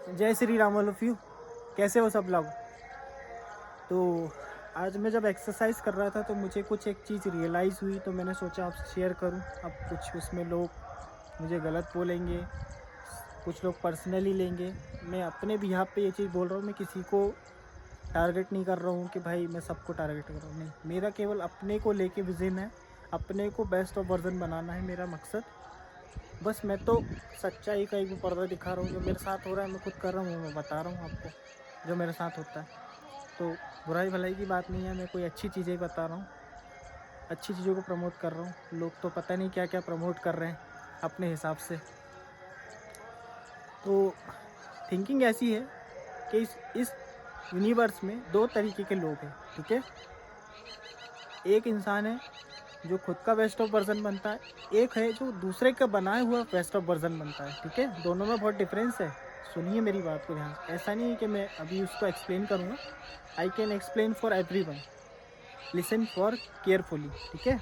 जय Shri Ram all of you. कैसे हो सब लोग? तो आज मैं जब एक्सरसाइज कर रहा था तो मुझे कुछ एक चीज़ रियलाइज़ हुई, तो मैंने सोचा आपसे शेयर करूं। अब कुछ उसमें लोग मुझे गलत बोलेंगे, कुछ लोग पर्सनली लेंगे। मैं अपने बिहाफ पे ये चीज़ बोल रहा हूँ, मैं किसी को टारगेट नहीं कर रहा हूँ कि भाई मैं सबको टारगेट कर रहा हूँ। नहीं, मेरा केवल अपने को लेके विजन है, अपने को बेस्ट ऑफ वर्जन बनाना है मेरा मकसद। बस मैं तो सच्चाई का एक पर्दा दिखा रहा हूँ। जो मेरे साथ हो रहा है मैं खुद कर रहा हूँ, वो मैं बता रहा हूँ आपको जो मेरे साथ होता है। तो बुराई भलाई की बात नहीं है, मैं कोई अच्छी चीज़ें ही बता रहा हूँ, अच्छी चीज़ों को प्रमोट कर रहा हूँ। लोग तो पता नहीं क्या क्या प्रमोट कर रहे हैं अपने हिसाब से। तो थिंकिंग ऐसी है कि इस यूनिवर्स में दो तरीके के लोग हैं, ठीक है। एक इंसान है जो खुद का बेस्ट ऑफ वर्जन बनता है, एक है जो दूसरे का बनाया हुआ बेस्ट ऑफ वर्जन बनता है, ठीक है। दोनों में बहुत डिफरेंस है। सुनिए मेरी बात को ध्यान से। ऐसा नहीं है कि मैं अभी उसको एक्सप्लेन करूँगा। I can explain for everyone, listen for carefully, ठीक है।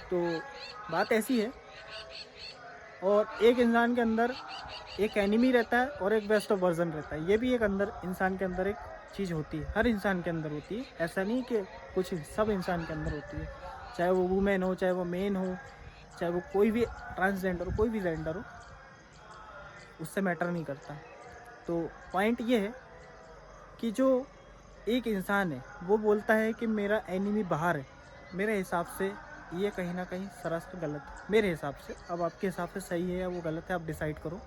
तो बात ऐसी है, और एक इंसान के अंदर एक एनिमी रहता है और एक बेस्ट ऑफ वर्जन रहता है। ये भी एक अंदर इंसान के अंदर एक चीज़ होती है, हर इंसान के अंदर होती है। ऐसा नहीं कि कुछ, सब इंसान के अंदर होती है। चाहे वो वुमेन हो, चाहे वो मेन हो, चाहे वो कोई भी ट्रांसजेंडर हो, कोई भी जेंडर हो, उससे मैटर नहीं करता। तो पॉइंट ये है कि जो एक इंसान है वो बोलता है कि मेरा एनिमी बाहर है। मेरे हिसाब से ये कहीं ना कहीं सरासर गलत है, मेरे हिसाब से। अब आपके हिसाब से सही है या वो गलत है, आप डिसाइड करो।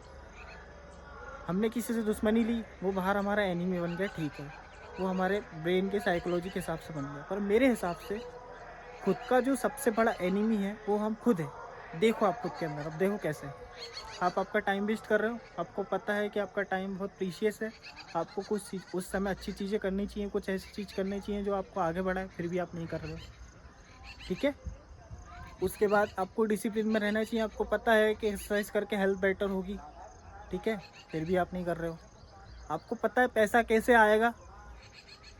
हमने किसी से दुश्मनी ली, वो बाहर हमारा एनिमी बन गया, ठीक है, वो हमारे ब्रेन के साइकोलॉजी के हिसाब से बन गया। पर मेरे हिसाब से खुद का जो सबसे बड़ा एनिमी है वो हम खुद हैं। देखो आप खुद के अंदर, अब देखो कैसे आप आपका टाइम वेस्ट कर रहे हो। आपको पता है कि आपका टाइम बहुत प्रीशियस है, आपको कुछ उस समय अच्छी चीज़ें करनी चाहिए, कुछ ऐसी चीज़ करनी चाहिए जो आपको आगे बढ़ाए, फिर भी आप नहीं कर रहे हो, ठीक है। उसके बाद आपको डिसिप्लिन में रहना चाहिए, आपको पता है कि एक्सरसाइज करके हेल्थ बेटर होगी, ठीक है, फिर भी आप नहीं कर रहे हो। आपको पता है पैसा कैसे आएगा,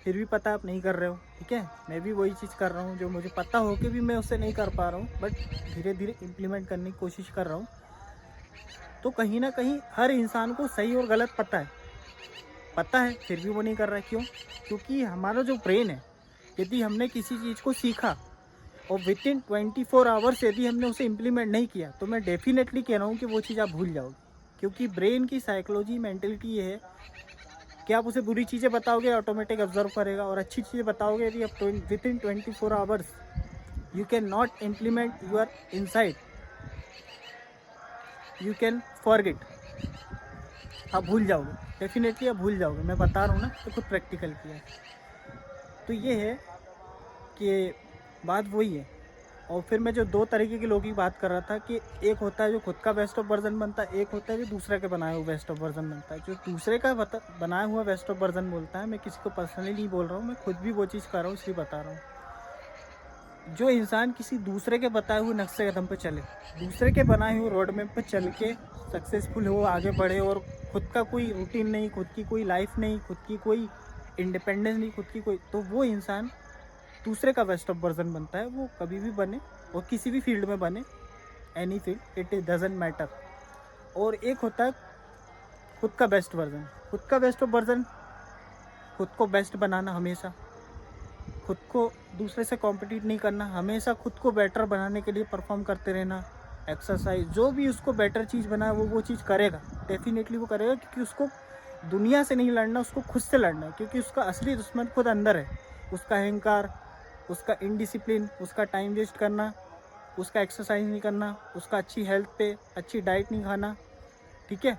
फिर भी पता आप नहीं कर रहे हो, ठीक है। मैं भी वही चीज़ कर रहा हूँ जो मुझे पता हो के भी मैं उससे नहीं कर पा रहा हूँ, बट धीरे धीरे इम्प्लीमेंट करने की कोशिश कर रहा हूँ। तो कहीं ना कहीं हर इंसान को सही और गलत पता है, फिर भी वो नहीं कर रहा है। क्यों? क्योंकि हमारा जो ब्रेन है, यदि हमने किसी चीज़ को सीखा और विद इन 24 आवर्स यदि हमने उसे इम्प्लीमेंट नहीं किया, तो मैं डेफिनेटली कह रहा हूँ कि वो चीज़ आप भूल जाओगे। क्योंकि ब्रेन की साइकोलॉजी, मेंटलिटी ये है कि आप उसे बुरी चीज़ें बताओगे, ऑटोमेटिक ऑब्जर्व करेगा, और अच्छी चीज़ें बताओगे यदि आप with in 24 hours you can not implement your insight, you can forget. आप भूल जाओगे, डेफिनेटली आप भूल जाओगे। मैं बता रहा हूँ ना, तो खुद प्रैक्टिकल किया है। तो ये है कि बात वही है। और फिर मैं जो दो तरीके के लोगों की बात कर रहा था कि एक होता है जो खुद का बेस्ट ऑफ वर्जन बनता है, एक होता है जो दूसरे के बनाए हुए बेस्ट ऑफ वर्जन बनता है। जो दूसरे का बनाया हुआ बेस्ट ऑफ वर्जन बोलता है, मैं किसी को पर्सनली नहीं बोल रहा हूँ, मैं खुद भी वो चीज़ कर रहा हूँ, इसलिए बता रहा हूँ। जो इंसान किसी दूसरे के बताए हुए नक्शे कदम पर चले, दूसरे के बनाए हुए रोड मैप पर चल के सक्सेसफुल हो, आगे बढ़े, और खुद का कोई रूटीन नहीं, खुद की कोई लाइफ नहीं, खुद की कोई इंडिपेंडेंस नहीं, खुद की कोई, तो वो इंसान दूसरे का बेस्ट ऑफ वर्जन बनता है। वो कभी भी बने, और किसी भी फील्ड में बने, any field, it doesn't matter. और एक होता है खुद का बेस्ट वर्जन। खुद का बेस्ट ऑफ वर्जन, खुद को बेस्ट बनाना, हमेशा खुद को दूसरे से कॉम्पिटिट नहीं करना, हमेशा खुद को बेटर बनाने के लिए परफॉर्म करते रहना। एक्सरसाइज, जो भी उसको बेटर चीज़ बनाए वो चीज़ करेगा, डेफिनेटली वो करेगा। क्योंकि उसको दुनिया से नहीं लड़ना, उसको खुद से लड़ना है। क्योंकि उसका असली दुश्मन खुद अंदर है। उसका अहंकार, उसका इनडिसिप्लिन, उसका टाइम वेस्ट करना, उसका एक्सरसाइज नहीं करना, उसका अच्छी हेल्थ पे अच्छी डाइट नहीं खाना, ठीक है,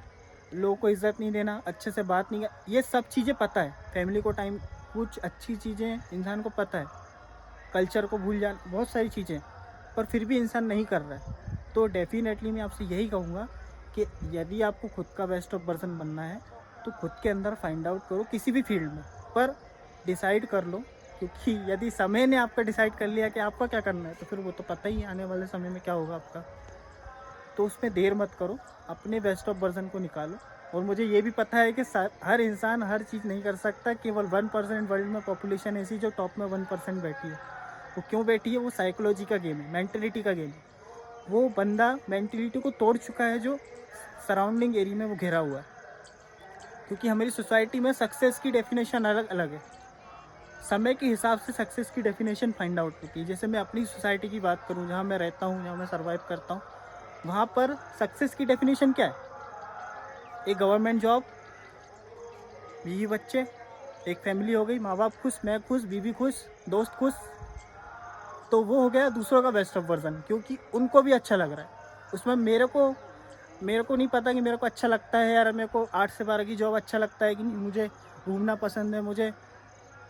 लोगों को इज्जत नहीं देना, अच्छे से बात नहीं, ये सब चीज़ें पता है। फैमिली को टाइम, कुछ अच्छी चीज़ें इंसान को पता है, कल्चर को भूल जाना, बहुत सारी चीज़ें, पर फिर भी इंसान नहीं कर रहा है। तो डेफिनेटली मैं आपसे यही कहूँगा कि यदि आपको खुद का बेस्ट ऑफ वर्जन बनना है, तो खुद के अंदर फाइंड आउट करो, किसी भी फील्ड में, पर डिसाइड कर लो। क्योंकि यदि समय ने आपका डिसाइड कर लिया कि आपका क्या करना है, तो फिर वो तो पता ही है आने वाले समय में क्या होगा आपका। तो उसमें देर मत करो, अपने बेस्ट ऑफ वर्जन को निकालो। और मुझे ये भी पता है कि हर इंसान हर चीज़ नहीं कर सकता। केवल 1% वर्ल्ड में पॉपुलेशन ऐसी जो टॉप में 1% बैठी है। वो क्यों बैठी है? वो साइकोलॉजी का गेम है, मेंटलिटी का गेम है। वो बंदा मेंटलिटी को तोड़ चुका है जो सराउंडिंग एरिया में वो घिरा हुआ है। क्योंकि हमारी सोसाइटी में सक्सेस की डेफिनेशन अलग अलग है। समय के हिसाब से सक्सेस की डेफिनेशन फाइंड आउट होती है। जैसे मैं अपनी सोसाइटी की बात करूँ, जहाँ मैं रहता हूँ, जहाँ मैं सर्वाइव करता हूँ, वहाँ पर सक्सेस की डेफिनेशन क्या है? एक गवर्नमेंट जॉब, बीवी बच्चे, एक फैमिली हो गई, माँ बाप खुश, मैं खुश, बीवी खुश, दोस्त खुश। तो वो हो गया दूसरों का बेस्ट ऑफ वर्जन, क्योंकि उनको भी अच्छा लग रहा है। उसमें मेरे को नहीं पता कि मेरे को अच्छा लगता है यार, मेरे को 8 से 12 की जॉब अच्छा लगता है कि नहीं, मुझे घूमना पसंद है, मुझे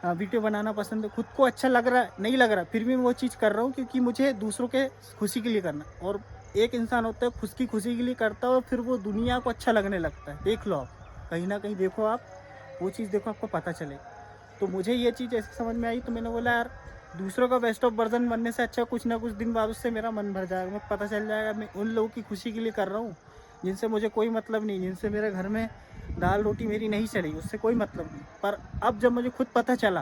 वीडियो बनाना पसंद है। खुद को अच्छा लग रहा है नहीं लग रहा, फिर भी मैं वो चीज़ कर रहा हूँ क्योंकि मुझे दूसरों के खुशी के लिए करना है। और एक इंसान होता है खुद की खुशी के लिए करता है और फिर वो दुनिया को अच्छा लगने लगता है। देख लो आप, कहीं ना कहीं देखो आप, वो चीज़ देखो, आपको पता चलेगा। तो मुझे ये चीज़ ऐसे समझ में आई, तो मैंने बोला यार, दूसरों का बेस्ट ऑफ वर्जन बनने से अच्छा कुछ ना कुछ दिन बाद उससे मेरा मन भर जाएगा। मैं पता चल जाएगा मैं उन लोगों की खुशी के लिए कर रहा हूँ जिनसे मुझे कोई मतलब नहीं, जिनसे मेरे घर में दाल रोटी मेरी नहीं चली, उससे कोई मतलब नहीं। पर अब जब मुझे खुद पता चला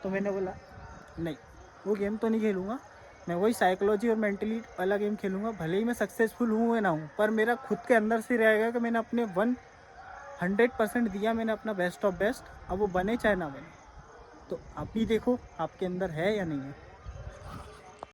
तो मैंने बोला नहीं, वो गेम तो नहीं खेलूँगा। मैं वही साइकोलॉजी और मेंटली वाला गेम खेलूँगा। भले ही मैं सक्सेसफुल हूँ या ना हूँ, पर मेरा खुद के अंदर से रहेगा कि मैंने अपने 100% दिया, मैंने अपना बेस्ट ऑफ बेस्ट। अब वो बने चाहे ना बने। तो आप ही देखो आपके अंदर है या नहीं है।